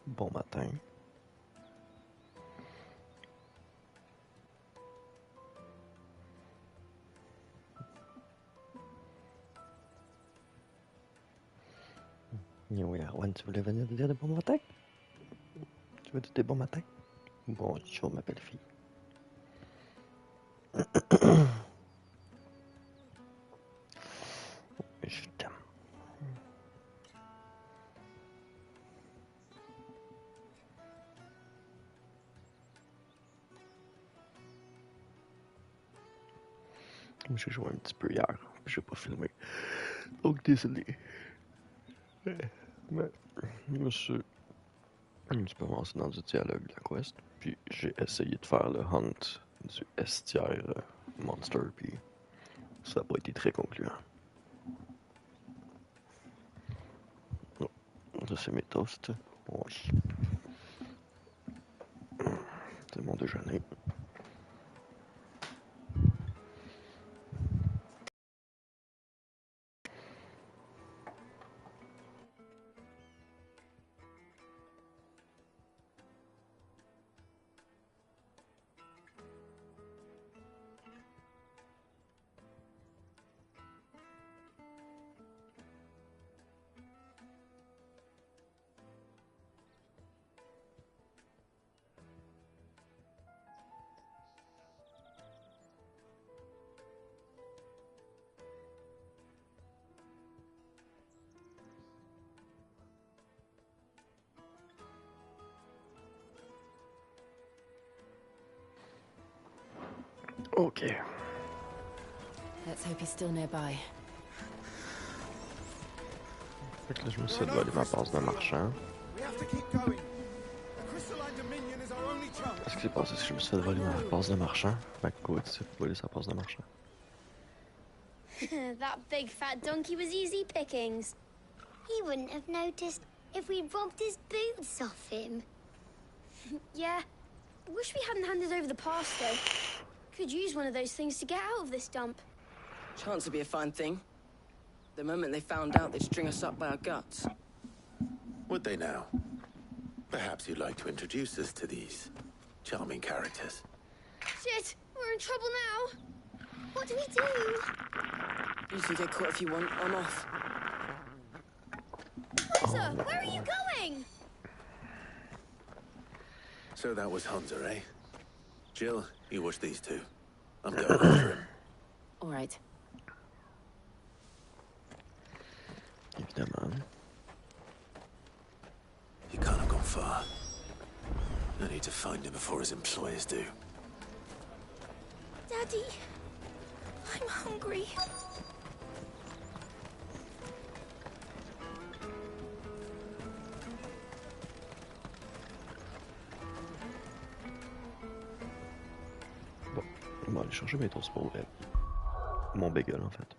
Bon matin. Oui, Erwan, tu voulais venir te dire de bon matin? Tu veux dire des bon matin? Bonjour, ma belle fille. Je t'aime. J'ai joué un petit peu hier, puis j'ai pas filmé. Donc désolé. Mais je me suis un petit peu lancé dans du dialogue de la quest, puis j'ai essayé de faire le hunt du estière monster, puis ça n'a pas été très concluant. Oh, ça c'est mes toasts. Oui. C'est mon déjeuner. Ok. Let's hope he's still nearby. Fait que là, je me suis dévoilé ma passe de marchand. Qu'est-ce qui s'est passé si je me suis dévoilé ma passe de marchand? McCoy s'est volé sa passe de marchand. That big fat donkey was easy pickings. He wouldn't have noticed if we'd robbed his boots off him. Yeah. Wish we hadn't handed over the pass, though. Could use one of those things to get out of this dump. Chance would be a fine thing. The moment they found out, they'd string us up by our guts. Would they now? Perhaps you'd like to introduce us to these charming characters. Shit! We're in trouble now! What do we do? You can get caught if you want. I'm off. Hunter, where are you going? So that was Hunter, eh? Jill, you watch these two. I'm going after him. All right. Évidemment. He can't have gone far. I need to find him before his employers do. Daddy, I'm hungry. Bon, on va aller chercher mes toasts pour mon bagel en fait.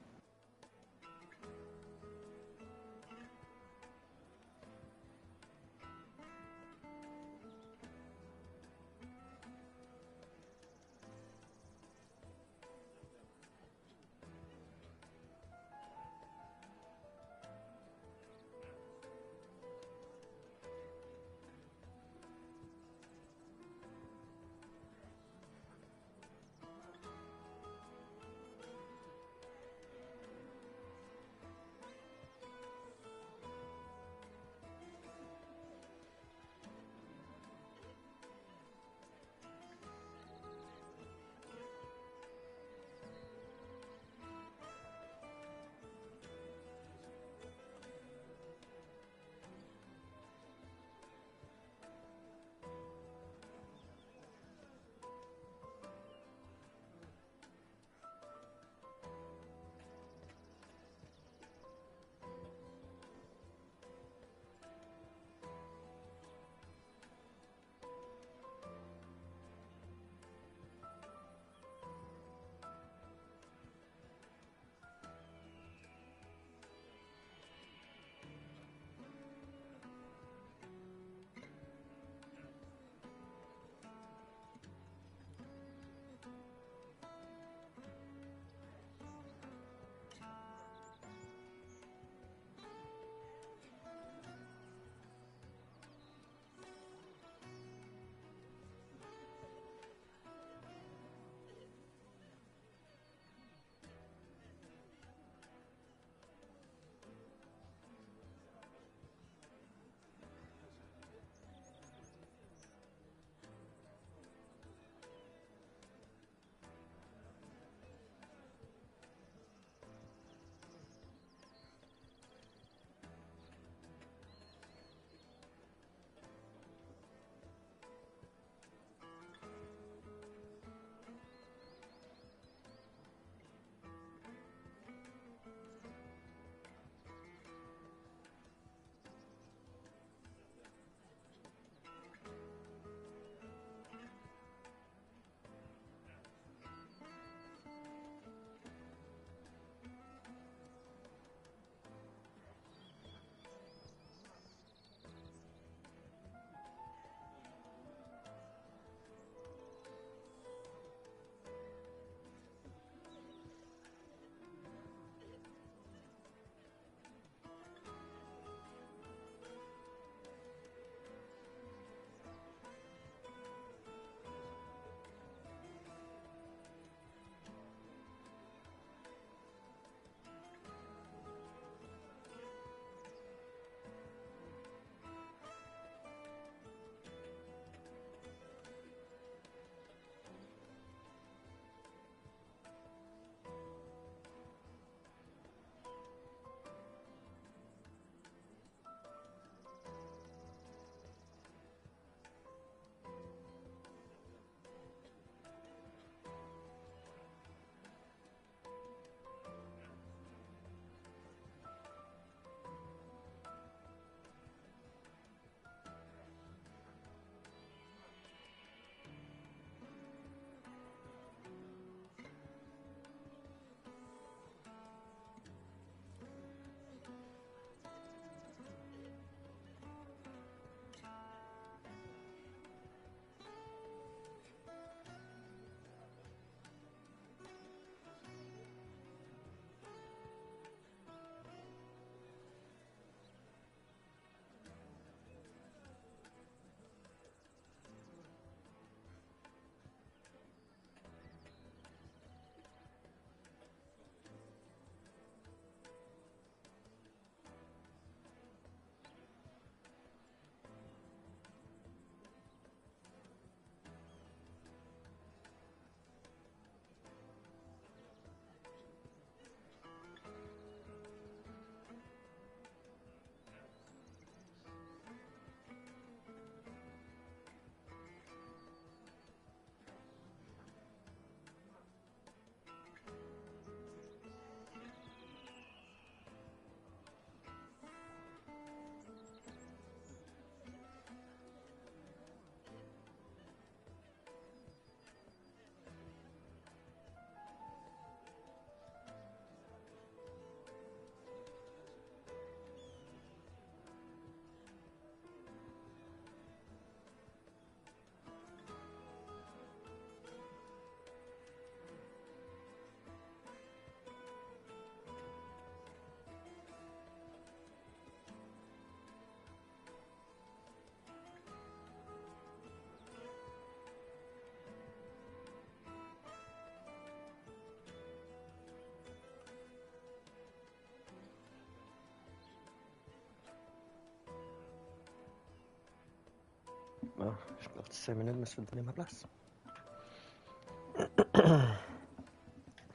Bon, je suis parti 5 minutes, je me suis fait donner ma place.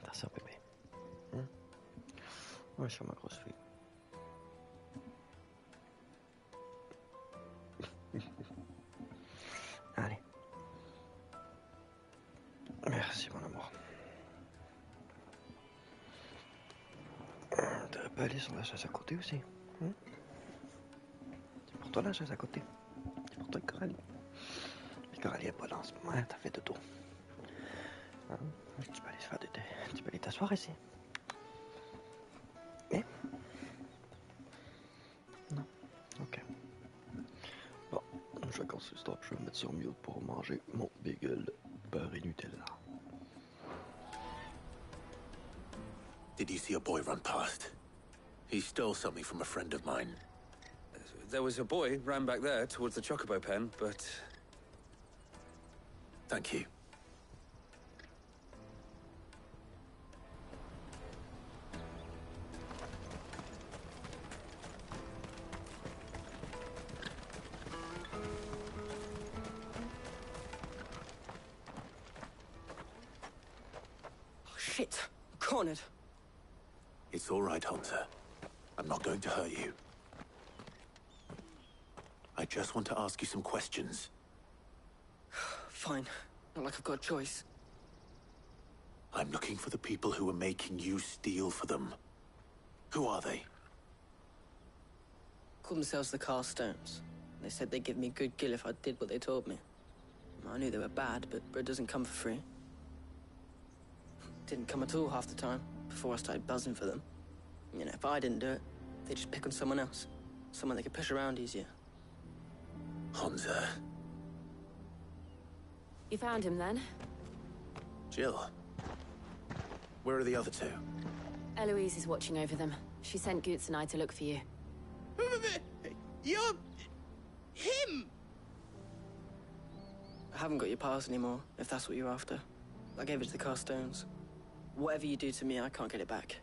Attention, bébé. Ouais, je suis ma grosse fille. Allez. Merci, mon amour. T'aurais pas aller sur la chaise à côté aussi? C'est pour toi la chaise à côté. C'est pour toi, Coralie. Puis Coralie est pas là en ce moment, t'as fait de dos. Hein? Tu peux aller se faire tu peux aller t'asseoir ici. Eh? Non? Ok. Bon, je vais casser stop, je vais me mettre sur mute pour manger mon bagel beurre et Nutella. Did you see a boy run past? He stole something from a friend of mine. There was a boy ran back there towards the Chocobo pen, but... Thank you. Oh, shit. I'm cornered. It's all right, Hunter. I'm not going to hurt you. I just want to ask you some questions. Fine. Not like I've got a choice. I'm looking for the people who are making you steal for them. Who are they? Called themselves the Carstones. They said they'd give me good gill if I did what they told me. I knew they were bad, but bread doesn't come for free. Didn't come at all half the time, before I started buzzing for them. You know, if I didn't do it, they'd just pick on someone else. Someone they could push around easier. Hunter. You found him then? Jill. Where are the other two? Eloise is watching over them. She sent Goots and I to look for you. You're... him! I haven't got your pass anymore, if that's what you're after. I gave it to the Carstones. Whatever you do to me, I can't get it back.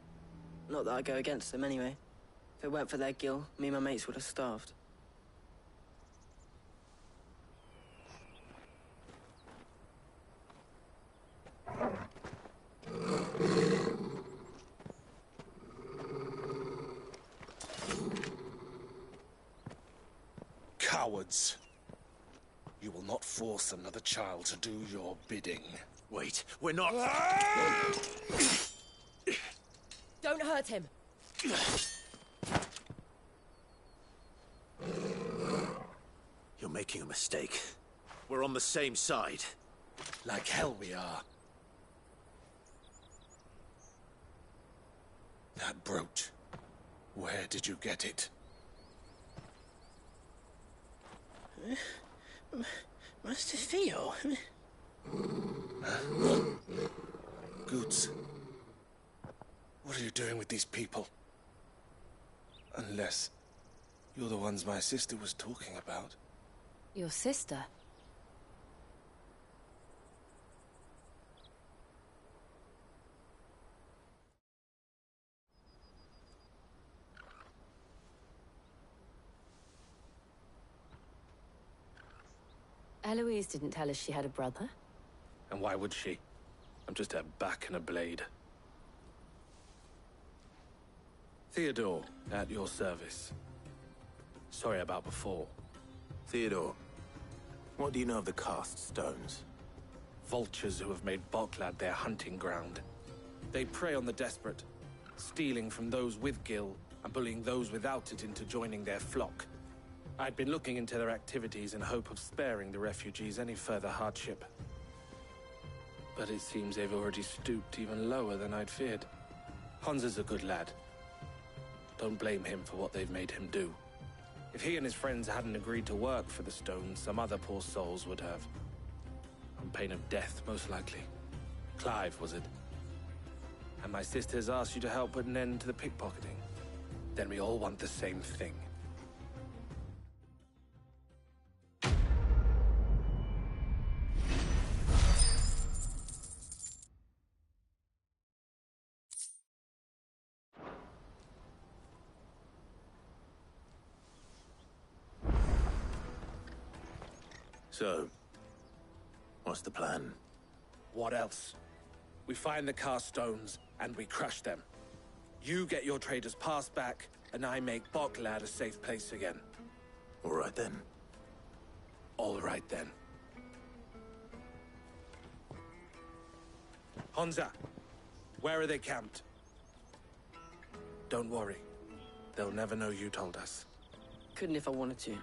Not that I go against them anyway. If it weren't for their gill, me and my mates would have starved. Cowards. You will not force another child to do your bidding. Wait, we're not... Don't hurt him! You're making a mistake. We're on the same side. Like hell we are. That brooch. Where did you get it? Master Theo? Goots. What are you doing with these people? Unless you're the ones my sister was talking about. Your sister? Eloise didn't tell us she had a brother. And why would she? I'm just her back and a blade. Theodore, at your service. Sorry about before. Theodore, what do you know of the Cast Stones? Vultures who have made Boklad their hunting ground. They prey on the desperate, stealing from those with Gil and bullying those without it into joining their flock. I'd been looking into their activities in hope of sparing the refugees any further hardship. But it seems they've already stooped even lower than I'd feared. Hans is a good lad. Don't blame him for what they've made him do. If he and his friends hadn't agreed to work for the Stones, some other poor souls would have. On pain of death, most likely. Clive, was it? And my sisters asked you to help put an end to the pickpocketing. Then we all want the same thing. So, what's the plan? What else? We find the cast stones, and we crush them. You get your trader's pass back, and I make Boklad a safe place again. All right then. All right then. Honza, where are they camped? Don't worry. They'll never know you told us. Couldn't if I wanted to.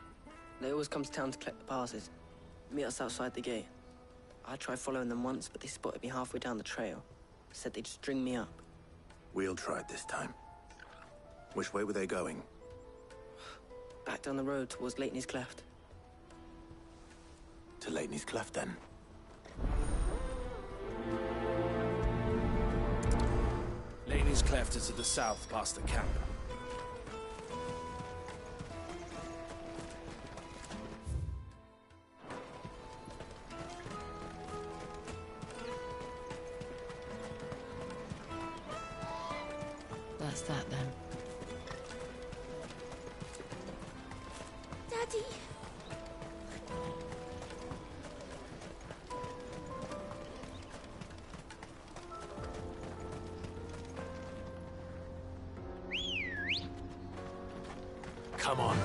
They always come to town to collect the passes. Meet us outside the gate. I tried following them once, but they spotted me halfway down the trail. Said they'd string me up. We'll try it this time. Which way were they going? Back down the road towards Leitney's Cleft. To Leitney's Cleft, then. Laney's Cleft is to the south, past the camp. That's that then. Daddy. Come on.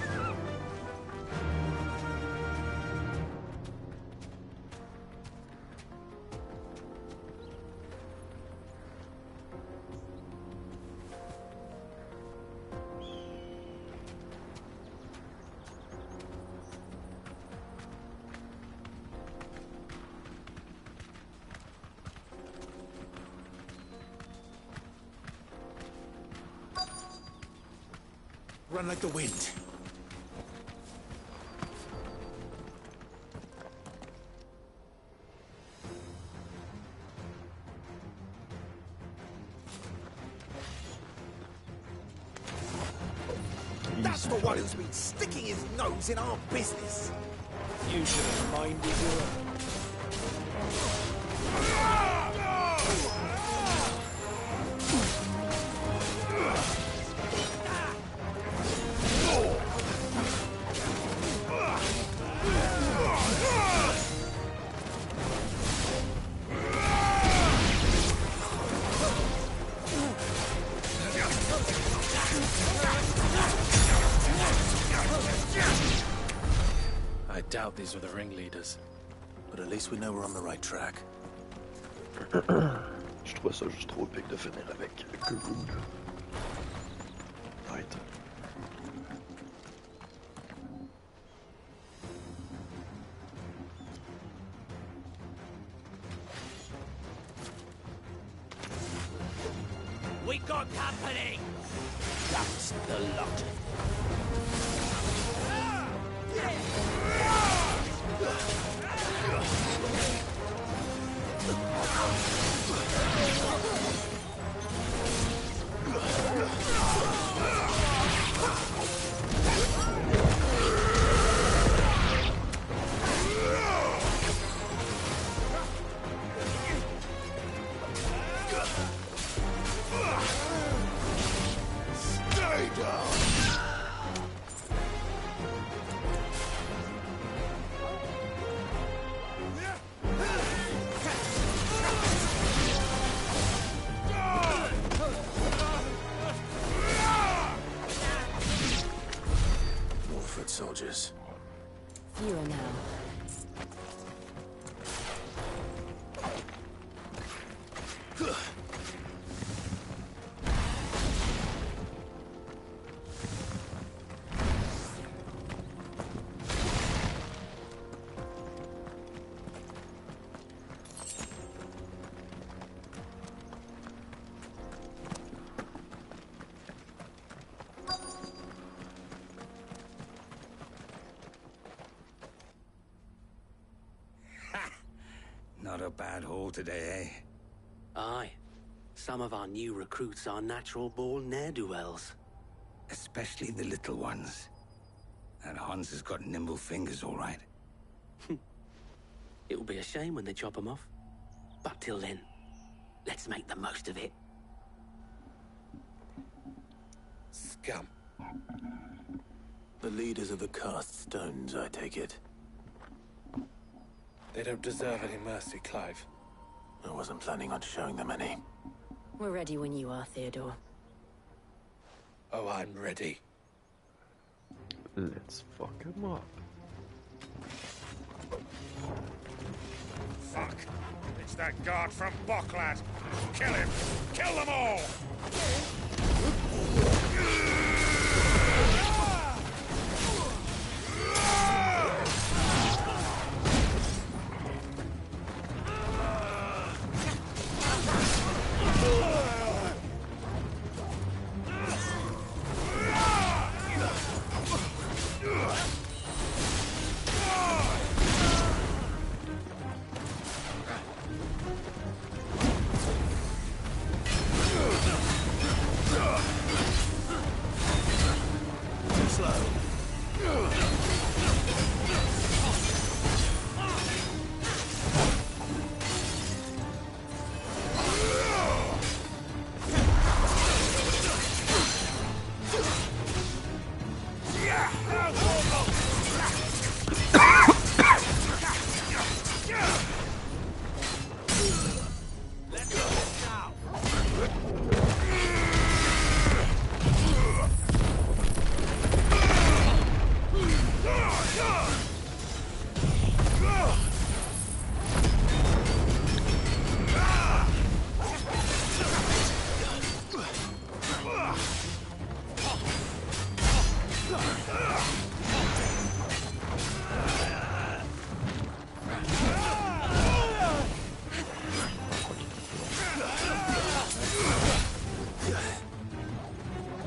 Run like the wind. That's the one who's been sticking his nose in our business. You should have minded your own. I doubt these were the ringleaders. But at least we know we're on the right track. Je trouve ça juste trop épique de finir avec Guru. Right. We got company! That's the lot. Stay down! More foot soldiers. Fewer now. Not a bad haul today, eh? Aye. Some of our new recruits are natural-born ne'er-do-wells. Especially the little ones. And Hans has got nimble fingers, all right. It'll be a shame when they chop them off. But till then, let's make the most of it. Scum. The leaders of the cast stones, I take it. They don't deserve any mercy, Clive. I wasn't planning on showing them any. We're ready when you are, Theodore. Oh, I'm ready. Let's fuck him up. Fuck! It's that guard from Boklad! Kill him! Kill them all!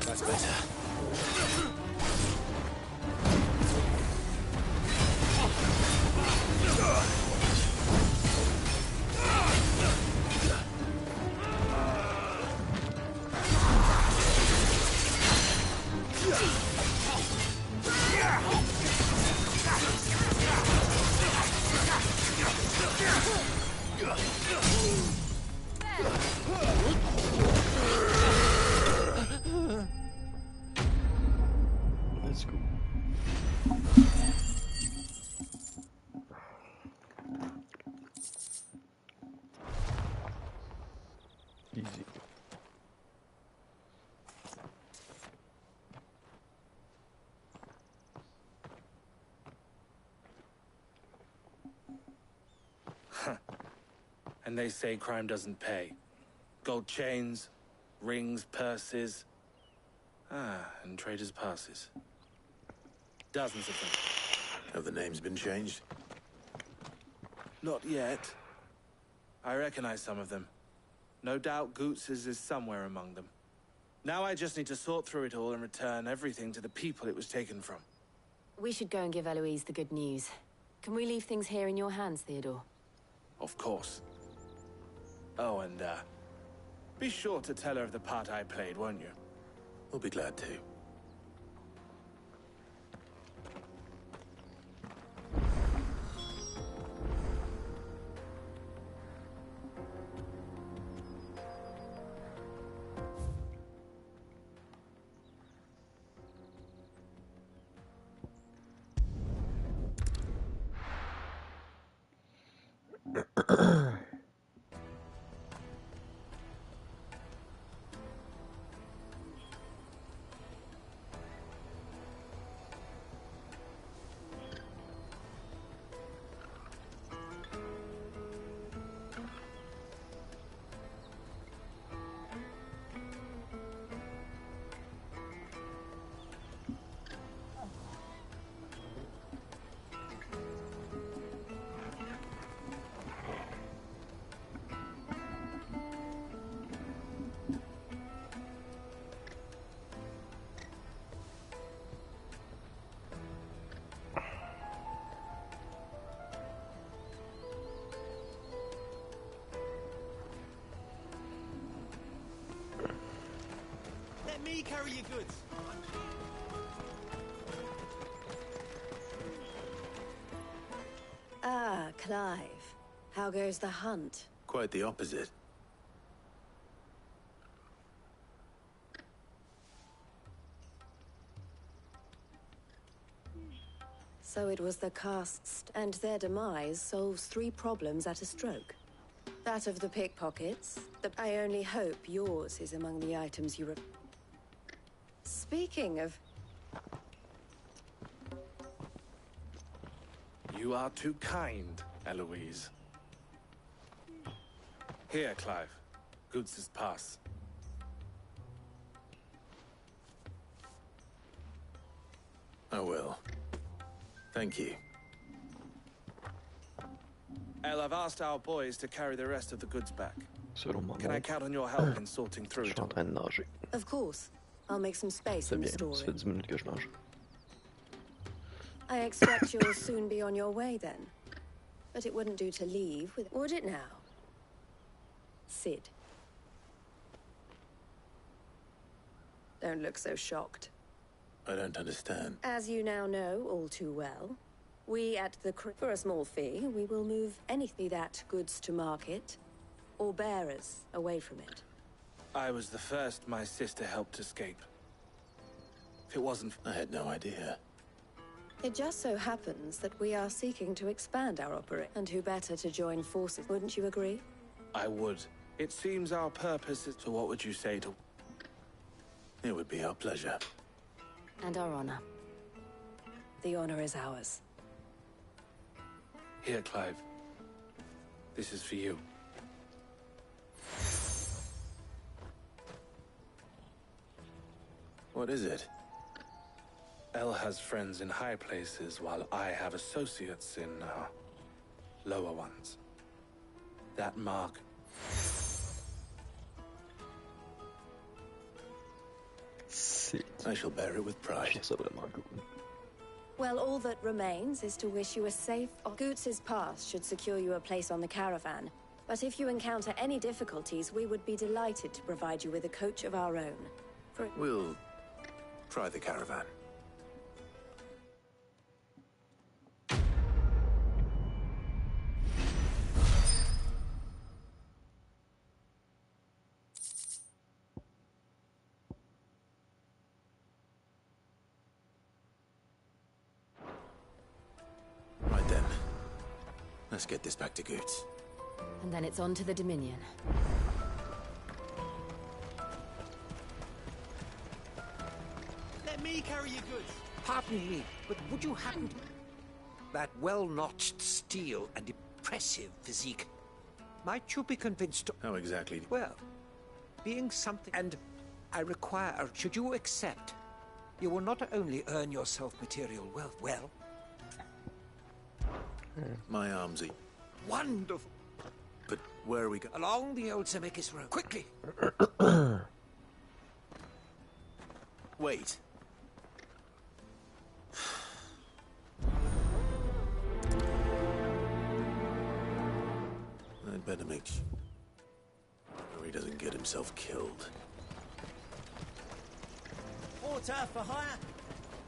That's better. Let's go. Easy. And they say crime doesn't pay. Gold chains, rings, purses. And traders' passes. Dozens of them. Have the names been changed? Not yet. I recognize some of them. No doubt Goots's is somewhere among them. Now I just need to sort through it all and return everything to the people it was taken from. We should go and give Eloise the good news. Can we leave things here in your hands, Theodore? Of course. Oh, and, be sure to tell her of the part I played, won't you? We'll be glad to. Let me carry your goods. Ah, Clive. How goes the hunt? Quite the opposite. So it was the casts, and their demise solves 3 problems at a stroke. That of the pickpockets. I only hope yours is among the items you Speaking of... You are too kind, Eloise. Here, Clive. Goods' pass. I will. Thank you. El, I've asked our boys to carry the rest of the goods back. Selon Can I count on your help in sorting through Je it? suis en train de nager. Of course. I'll make some space C'est in the bien, ça storeroom. fait 10 minutes que je nage. I expect you'll soon be on your way then. But it wouldn't do to leave, would it now? Sid. Don't look so shocked. I don't understand. As you now know all too well, we at the for a small fee, we will move anything that goods to market, or bearers away from it. I was the first my sister helped escape. If it wasn't... I had no idea. It just so happens that we are seeking to expand our operation, and who better to join forces, wouldn't you agree? I would. It seems our purpose is... So what would you say to... It would be our pleasure. And our honor. The honor is ours. Here, Clive. This is for you. What is it? El has friends in high places, while I have associates in, lower ones. That mark... I shall bear it with pride. Well, all that remains is to wish you a safe... Goots' pass should secure you a place on the caravan. But if you encounter any difficulties, we would be delighted to provide you with a coach of our own. We'll try the caravan. Right then. Let's get this back to Goots. And then it's on to the Dominion. Let me carry your goods. Pardon me, but would you happen to... That well-notched steel and impressive physique. Might you be convinced to... How exactly? Well, being something... And I require, should you accept, you will not only earn yourself material wealth, well... My arms are... Wonderful! But where are we going? Along the old Zemeckis Road. Quickly! Wait. I'd better make sure he doesn't get himself killed. Porter for hire.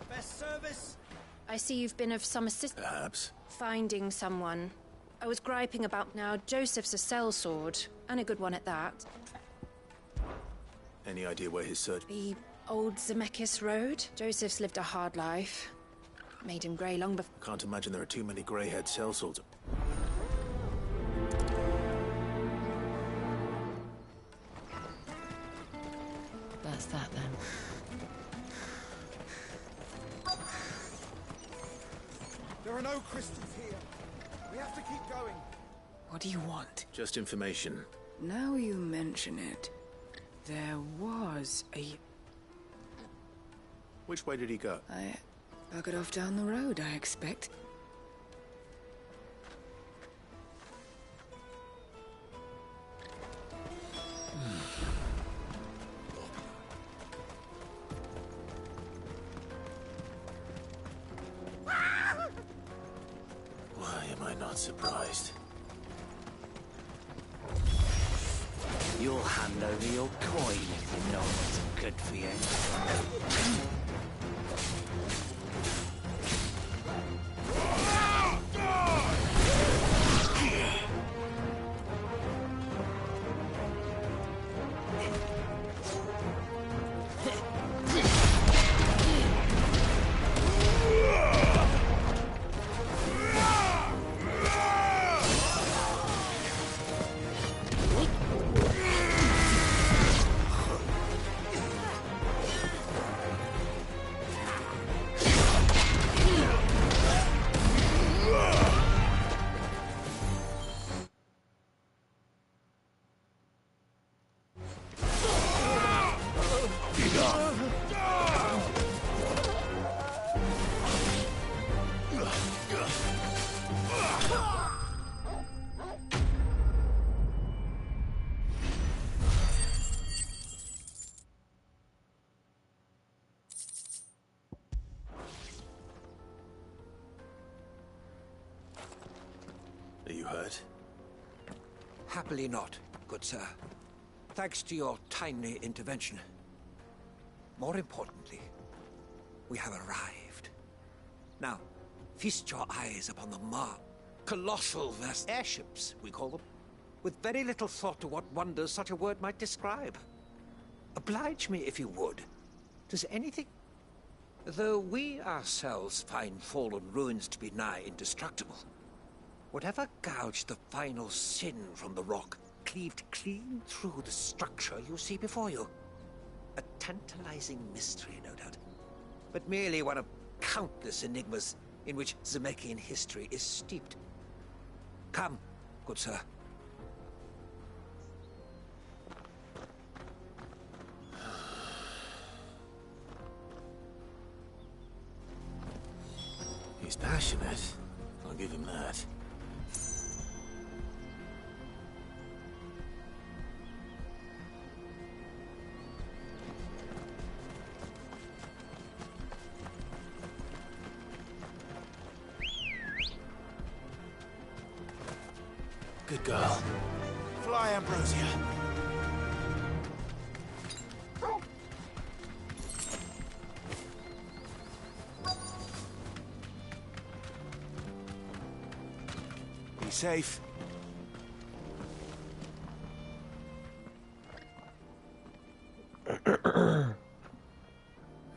Best service. I see you've been of some assistance. Perhaps. Finding someone. I was griping about now. Joseph's a sellsword, and a good one at that. Any idea where his search... The old Zemeckis Road? Joseph's lived a hard life. Made him grey long before... Can't imagine there are too many grey-haired sellswords. That's that then. There are no crystals here. We have to keep going. What do you want? Just information. Now you mention it, there was a... Which way did he go? I buggered off down the road, I expect. Why am I not surprised? You'll hand over your coin if you know what's good for you. Are you hurt? Happily not, good sir. Thanks to your timely intervention. More importantly, we have arrived. Now, feast your eyes upon the colossal vast airships, we call them, with very little thought to what wonders such a word might describe. Oblige me if you would. Does anything... Though we ourselves find fallen ruins to be nigh indestructible, whatever gouged the final sin from the rock cleaved clean through the structure you see before you. A tantalizing mystery, no doubt, but merely one of countless enigmas in which Zemeckis history is steeped. Come, good sir. He's passionate. I'll give him that. Good girl. Fly, Ambrosia. Be safe.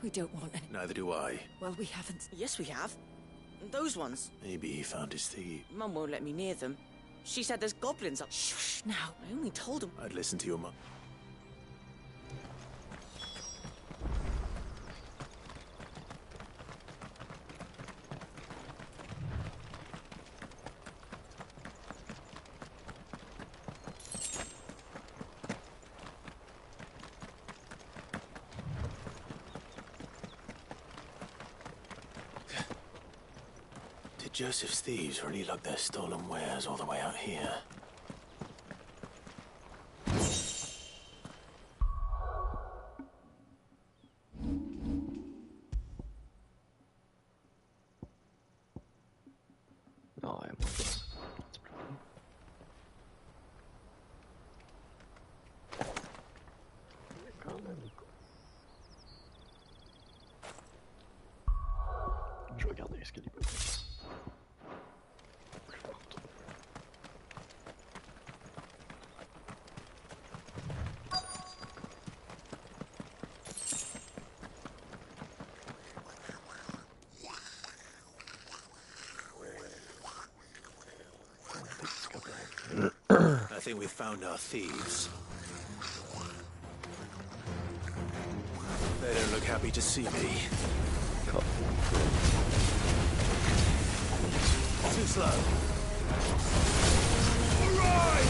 We don't want any. Neither do I. Well, we haven't. Yes, we have. Those ones. Maybe he found his thief. Mum won't let me near them. She said there's goblins up. Shh, now. I only told him. I'd listen to your mum. Did Joseph's thieves really lug their stolen wares all the way out here? No, I'm Je vais regarder ce qu'il y a. I think we've found our thieves. They don't look happy to see me. Too slow. All right!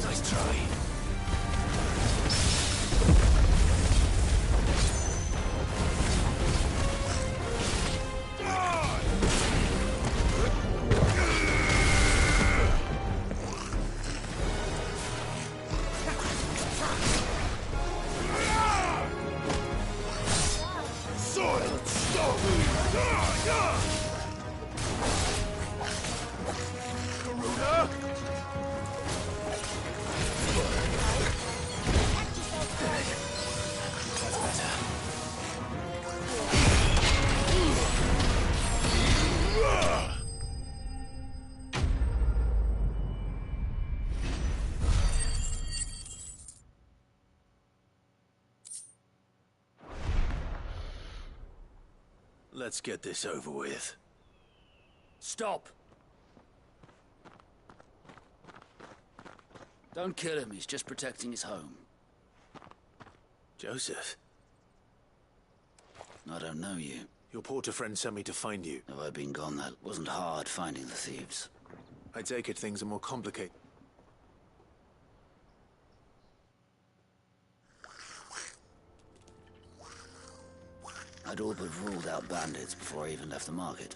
Nice try. Let's get this over with. Stop! Don't kill him, he's just protecting his home. Joseph? I don't know you. Your porter friend sent me to find you. Have I been gone, that wasn't hard finding the thieves. I take it things are more complicated. I'd all but ruled out bandits before I even left the market.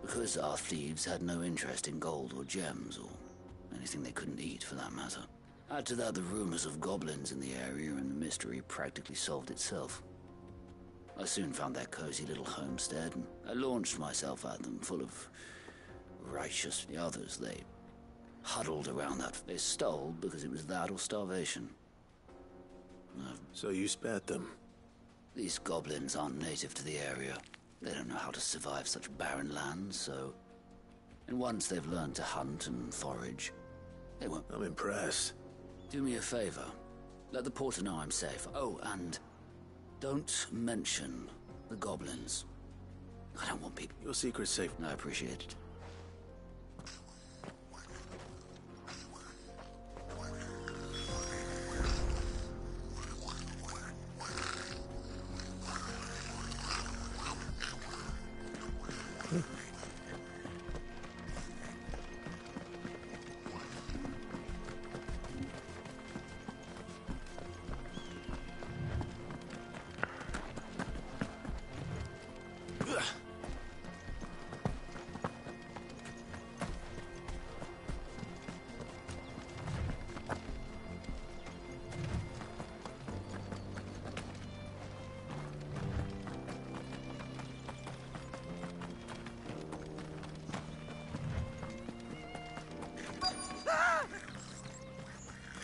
Because our thieves had no interest in gold or gems, or anything they couldn't eat for that matter. Add to that the rumors of goblins in the area, and the mystery practically solved itself. I soon found their cozy little homestead, and I launched myself at them, full of righteous. The others, they huddled around that. They stole because it was that or starvation. So you spared them? These goblins aren't native to the area. They don't know how to survive such barren lands, so... And once they've learned to hunt and forage, they won't... I'm impressed. Do me a favor. Let the porter know I'm safe. Oh, and don't mention the goblins. I don't want people... Your secret's safe. I appreciate it.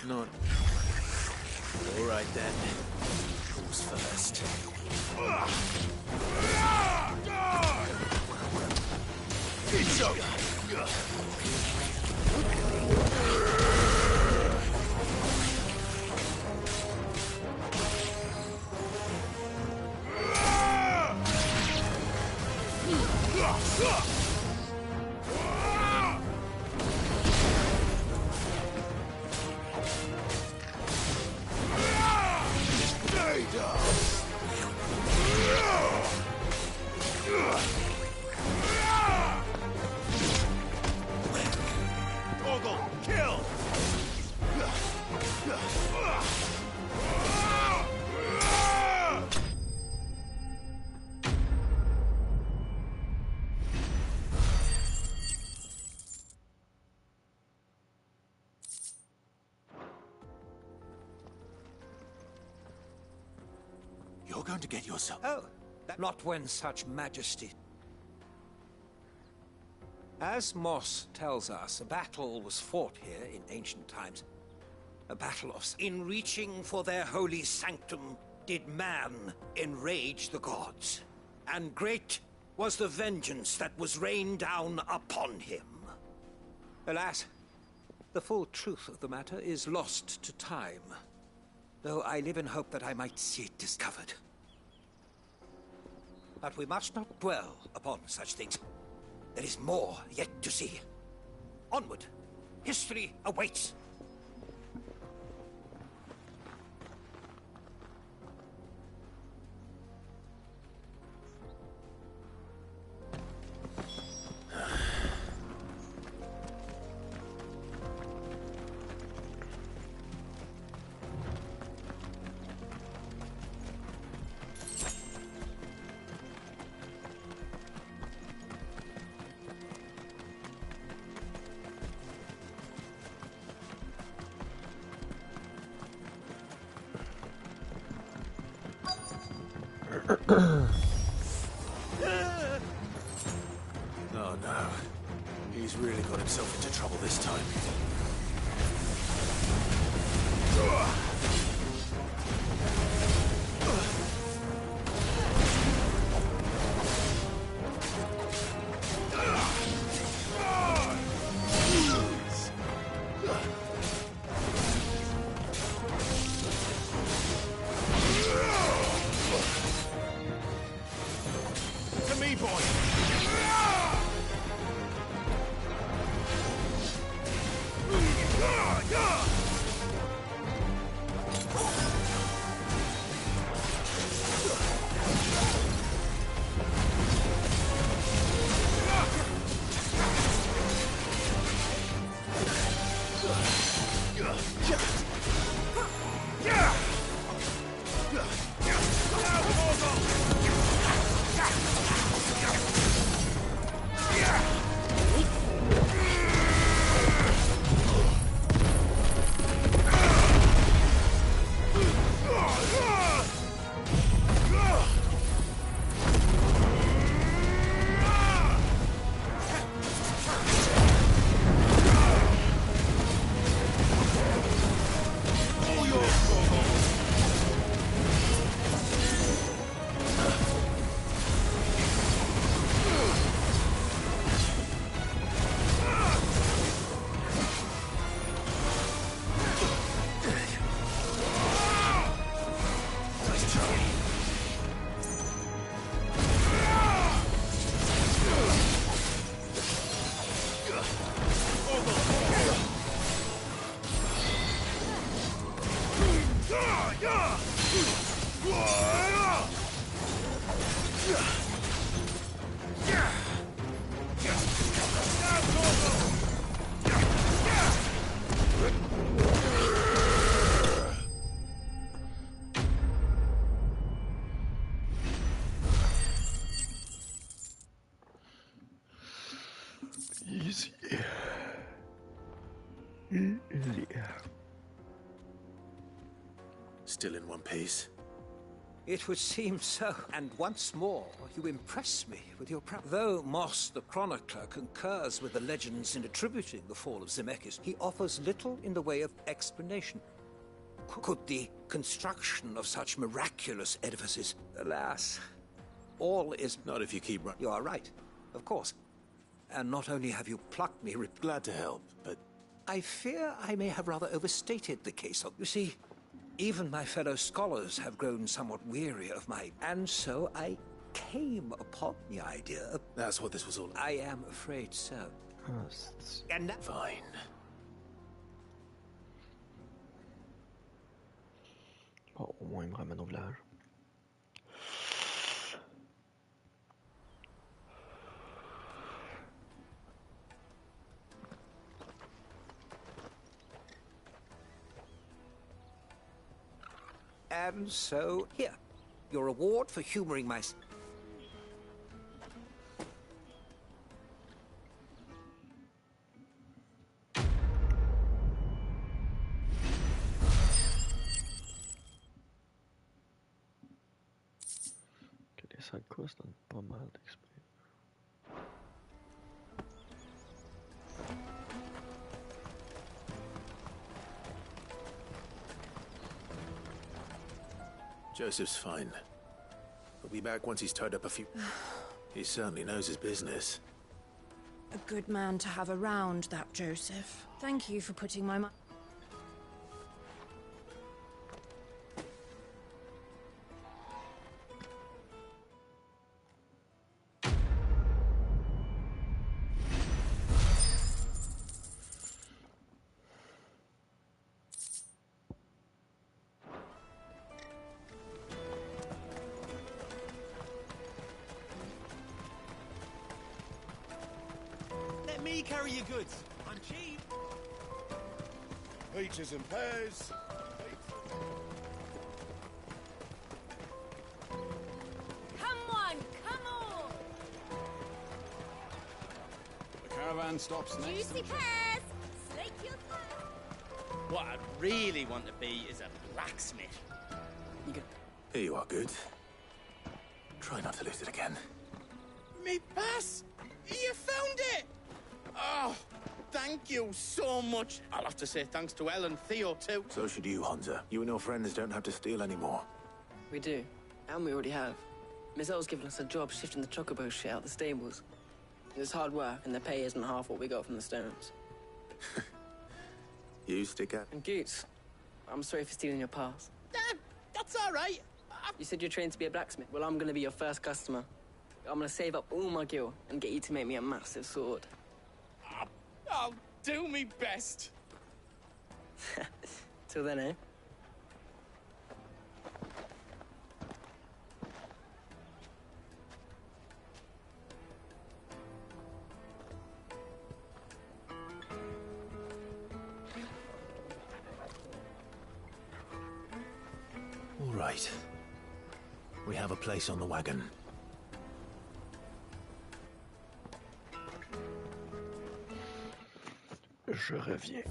None. All right then. Who's first? It's up. You're going to get yourself... Oh, not when such majesty... As Moss tells us, a battle was fought here in ancient times. A battle of... In reaching for their holy sanctum, did man enrage the gods. And great was the vengeance that was rained down upon him. Alas, the full truth of the matter is lost to time. Though I live in hope that I might see it discovered. But we must not dwell upon such things. There is more yet to see. Onward. History awaits. Oh no. He's really got himself into trouble this time. To me, boy! Yeah! Yeah. Still in one piece? It would seem so. And once more, you impress me with your Though Moss the Chronicler concurs with the legends in attributing the fall of Zemeckis, he offers little in the way of explanation. Could the construction of such miraculous edifices... Alas, all is... Not if you keep running. You are right, of course. And not only have you plucked me... Glad to help, but... I fear I may have rather overstated the case. You see... Even my fellow scholars have grown somewhat weary of my... And so I came upon the idea of... That's what this was all about. I am afraid so. And fine. Bon, au moins il me ramène au village. And so, here, your reward for humoring my... Que les side quests donnent pas mal d'XP. Joseph's fine. He'll be back once he's tied up a few... He certainly knows his business. A good man to have around, that Joseph. Thank you for putting my... Let me carry your goods. I'm cheap. Peaches and pears. Come on, come on! The caravan stops next. Juicy pears! Slake your thirst! What I'd really want to be is a blacksmith. Here you are, good. Try not to lose it again. Me pass! You found it! Oh, thank you so much. I'll have to say thanks to Elle and Theo, too. So should you, Hunter. You and your friends don't have to steal anymore. We do. And we already have. Miss L's given us a job shifting the chocobo shit out the stables. It's hard work, and the pay isn't half what we got from the Stones. You stick out. And Goots, I'm sorry for stealing your pass. That's all right. You said you're trained to be a blacksmith. Well, I'm going to be your first customer. I'm going to save up all my gil and get you to make me a massive sword. I'll do me best. Till then, eh? All right. We have a place on the wagon. Je reviens.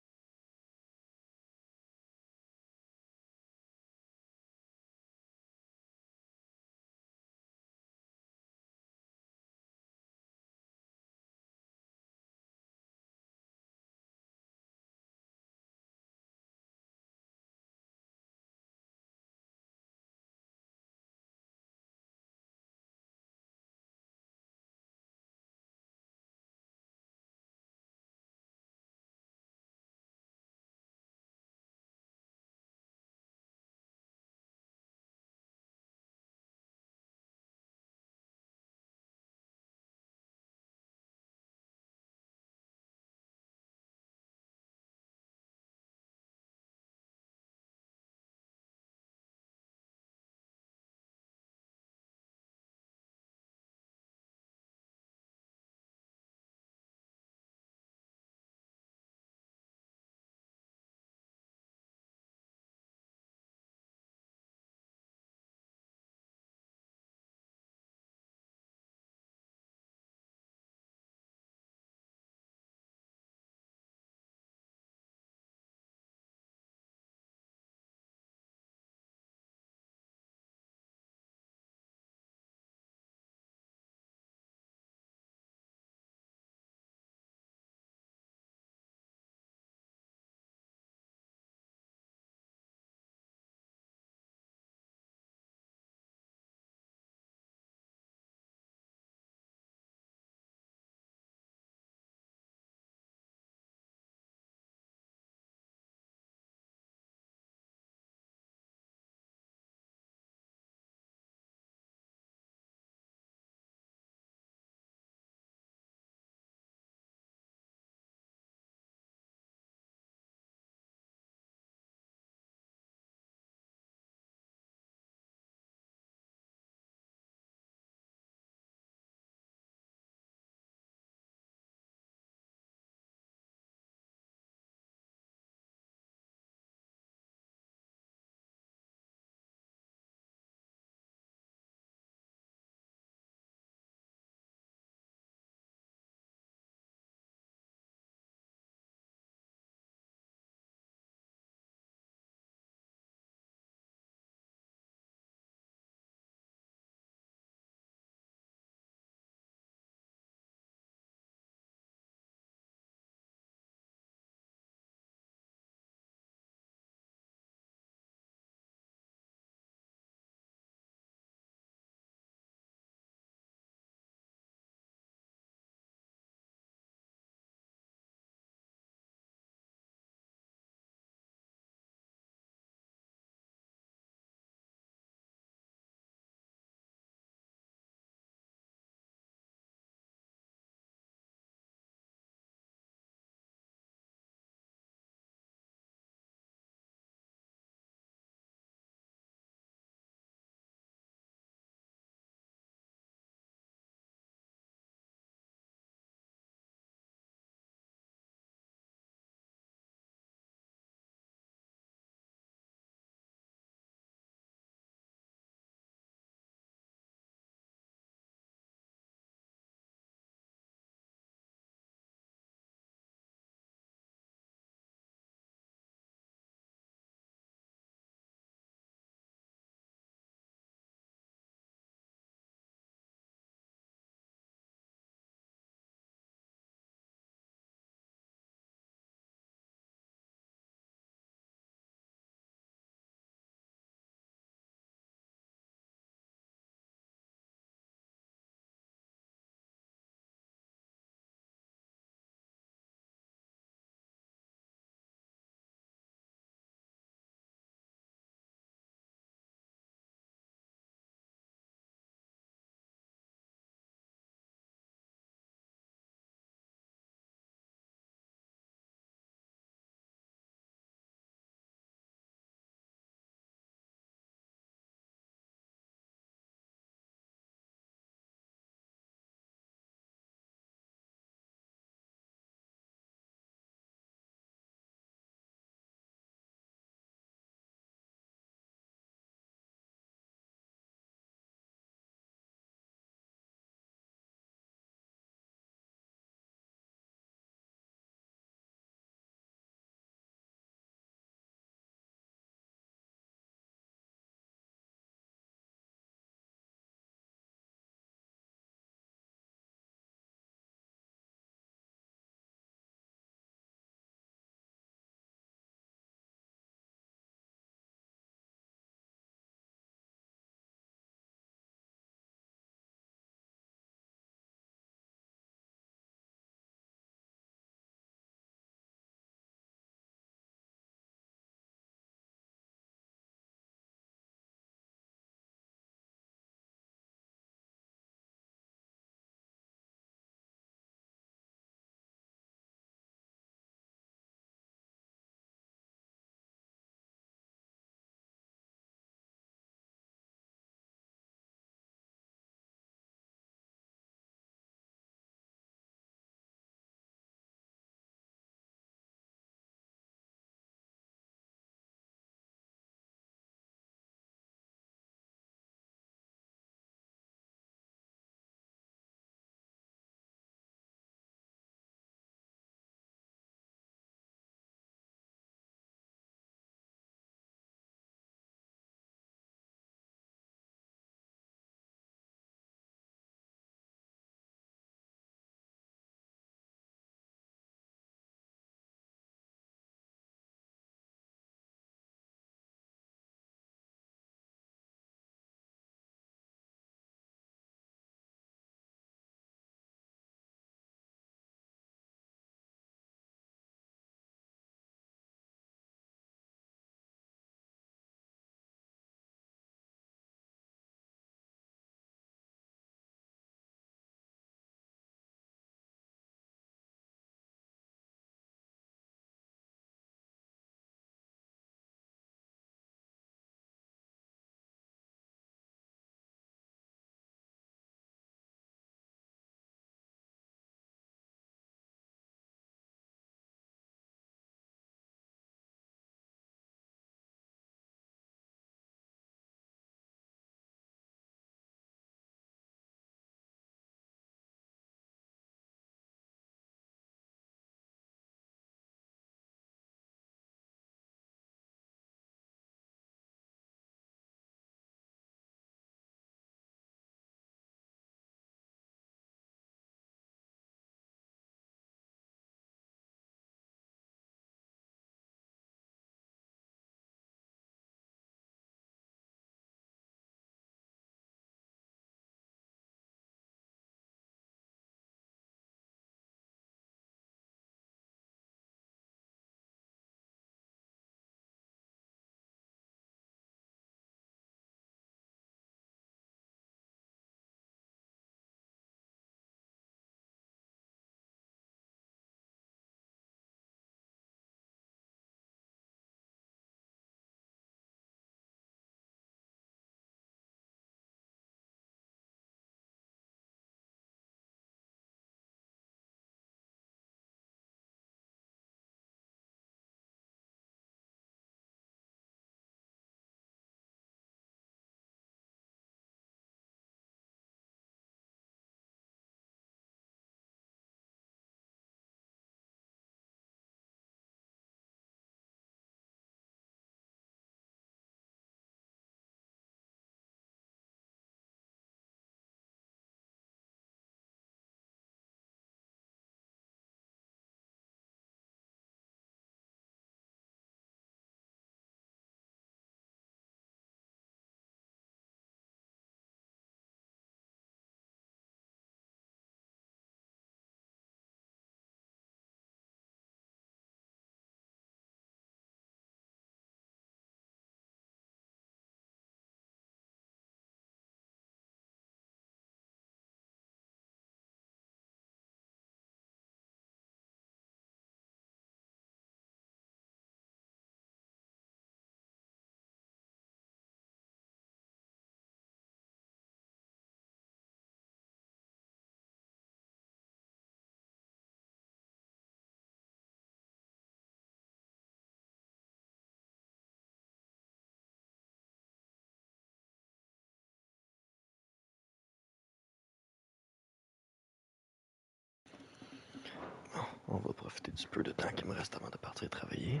On va profiter du peu de temps qui me reste avant de partir travailler.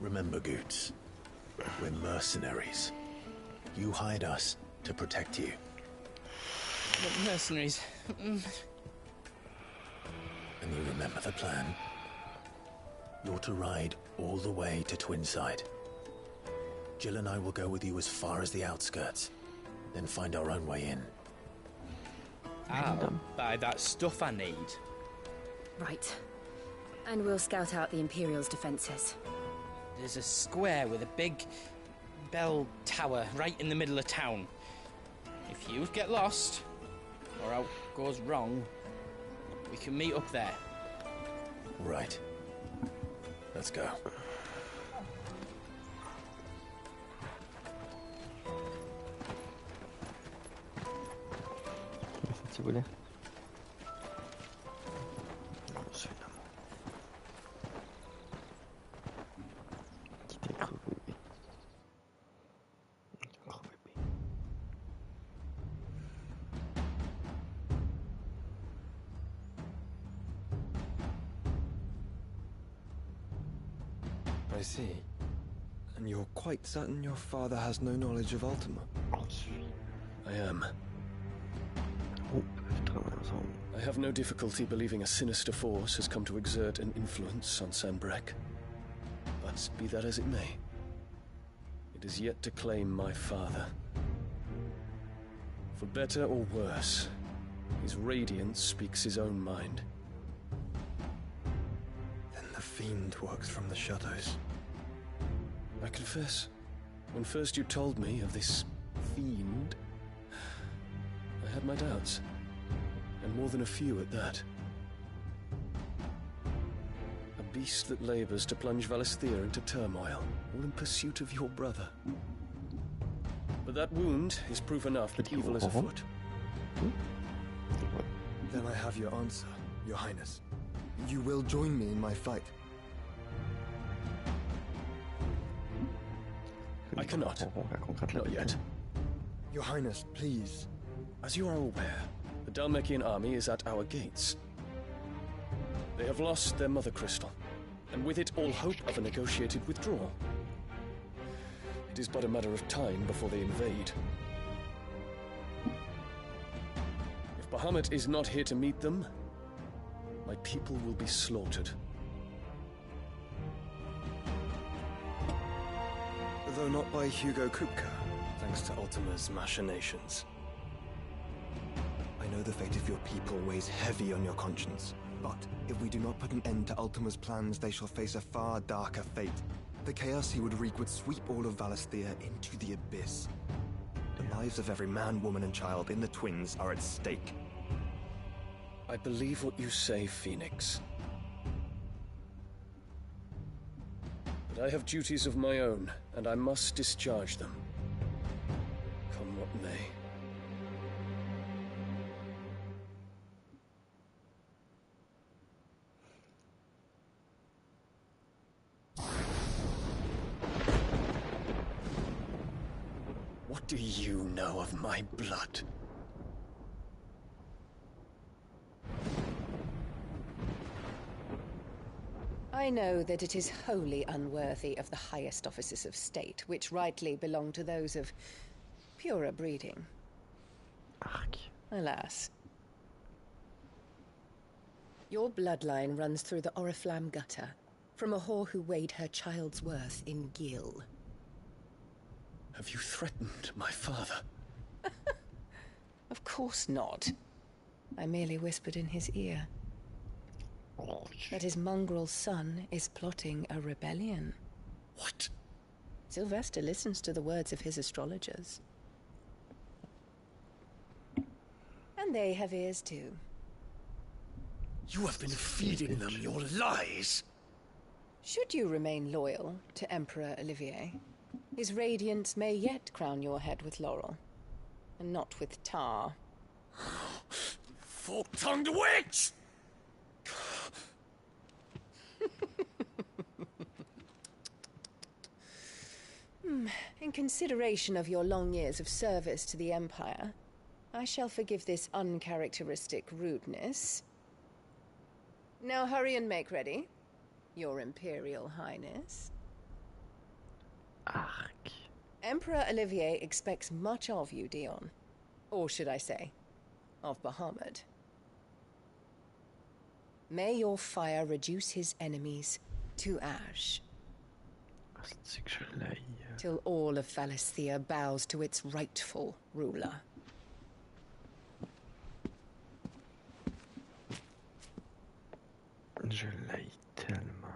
Remember, Goots, we're mercenaries. You hired us to protect you. The mercenaries. And you remember the plan? You're to ride all the way to Twinside. Jill and I will go with you as far as the outskirts, then find our own way in. I'll buy that stuff I need. Right. And we'll scout out the Imperial's defenses. There's a square with a big bell tower right in the middle of town. If you get lost, or out goes wrong, we can meet up there. Right. Let's go. Tu voulais? I see. And you're quite certain your father has no knowledge of Ultima? I am. I have no difficulty believing a sinister force has come to exert an influence on Sanbreque. But be that as it may, it is yet to claim my father. For better or worse, his radiance speaks his own mind. Then the fiend works from the shadows. I confess, when first you told me of this fiend, I had my doubts. And more than a few at that. A beast that labors to plunge Valisthea into turmoil, all in pursuit of your brother. But that wound is proof enough that evil is afoot. Then I have your answer, Your Highness. You will join me in my fight. I cannot. Not yet. Your Highness, please. As you are aware, the Dhalmekian army is at our gates. They have lost their mother crystal, and with it all hope of a negotiated withdrawal. It is but a matter of time before they invade. If Bahamut is not here to meet them, my people will be slaughtered. Though not by Hugo Kupka, thanks to Ultima's machinations. I know the fate of your people weighs heavy on your conscience, but if we do not put an end to Ultima's plans, they shall face a far darker fate. The chaos he would wreak would sweep all of Valisthea into the abyss. The lives of every man, woman, and child in the Twins are at stake. I believe what you say, Phoenix. But I have duties of my own, and I must discharge them. Come what may. What do you know of my blood? I know that it is wholly unworthy of the highest offices of state, which rightly belong to those of purer breeding. Alas. Your bloodline runs through the Oriflamme gutter, from a whore who weighed her child's worth in gil. Have you threatened my father? Of course not. I merely whispered in his ear that his mongrel son is plotting a rebellion. What? Sylvester listens to the words of his astrologers. And they have ears too. You have been feeding them your lies! Should you remain loyal to Emperor Olivier, his radiance may yet crown your head with laurel, and not with tar. Fork-tongued witch! In consideration of your long years of service to the Empire, I shall forgive this uncharacteristic rudeness. Now hurry and make ready. Your Imperial Highness. Ark. Emperor Olivier expects much of you, Dion. Or should I say, of Bahamut. May your fire reduce his enemies to ash. Till all of Valisthea bows to its rightful ruler. Je l'ai tellement.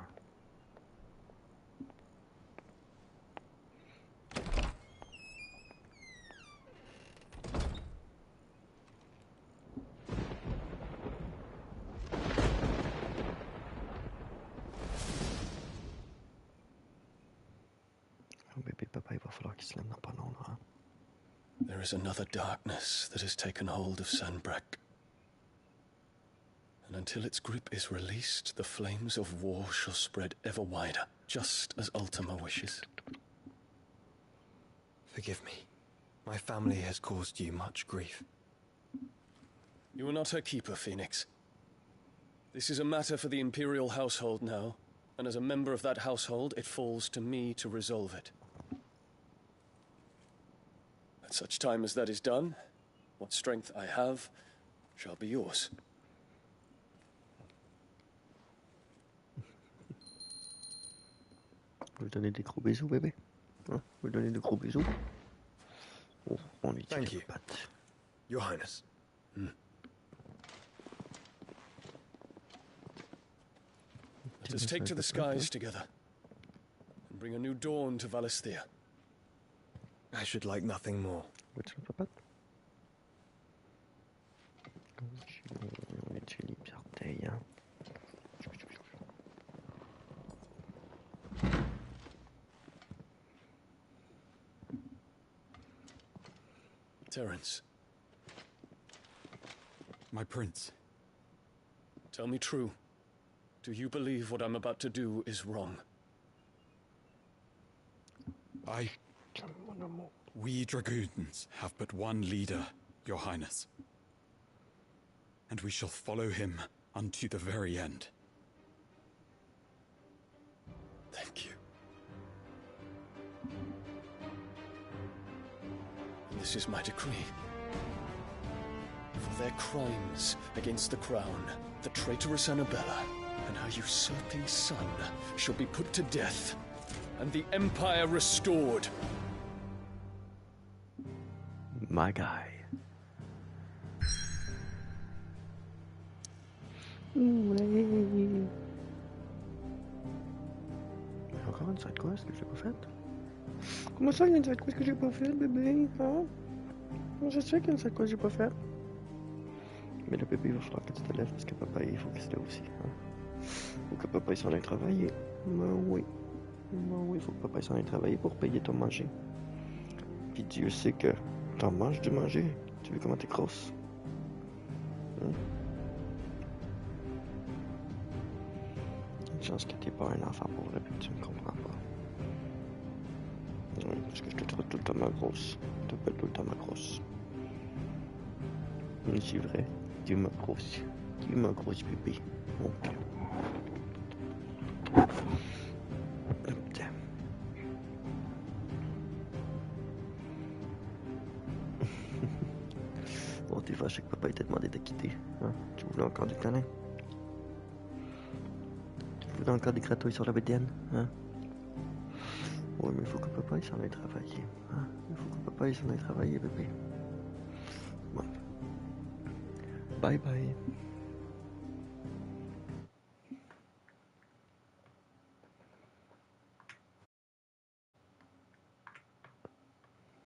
Bébé papa, il va falloir qu'il se lève dans pas longtemps, hein? There is another darkness that has taken hold of Sanbreque. And until its grip is released, the flames of war shall spread ever wider, just as Ultima wishes. Forgive me. My family has caused you much grief. You are not her keeper, Phoenix. This is a matter for the Imperial household now, and as a member of that household, it falls to me to resolve it. At such time as that is done, what strength I have shall be yours. Vous donner des gros bisous, bébé? Hein? Vous donner de gros bisous? Oh, on lui tire les pattes. Your Highness. Let us take to the skies together, and bring a new dawn to Valisthea. I should like nothing more. On lui tire les orteils, hein? Terence. My prince. Tell me true. Do you believe what I'm about to do is wrong? We Dragoons have but one leader, Your Highness. And we shall follow him unto the very end. Thank you. And this is my decree. For their crimes against the crown, the traitorous Annabella and her usurping son shall be put to death, and the Empire restored. My guy. Encore une side quest que j'ai pas faite? Comment ça, il y a une side quest que j'ai pas faite, bébé? Hein? Comment ça se fait qu'il y a une side quest que j'ai pas faite? Mais le bébé, il va falloir que tu te lèves parce que papa, il faut qu'il se lève aussi. Hein? Faut que papa il s'en aille travailler. Ben oui. Ben oui, faut que papa il s'en aille travailler pour payer ton manger. Puis Dieu sait que t'en manges du manger. Tu vois comment t'es grosse? Hein? Une chance que t'es pas un enfant pauvre et que tu me comprends pas. Oui, parce que je te traite tout le temps ma grosse. Je t'appelle tout le temps ma grosse. Mais c'est vrai, tu es ma grosse. Tu es ma grosse bébé. Mon Dieu. Bon, t'es fâché que papa t'a demandé de quitter. Hein? Tu voulais encore du câlin? Tu voulais encore des gratouilles sur la bédaine? Hein? Oui, mais il faut que papa il s'en aille travailler. Hein? Il faut que papa il s'en aille travailler, bébé. Bon. Bye bye.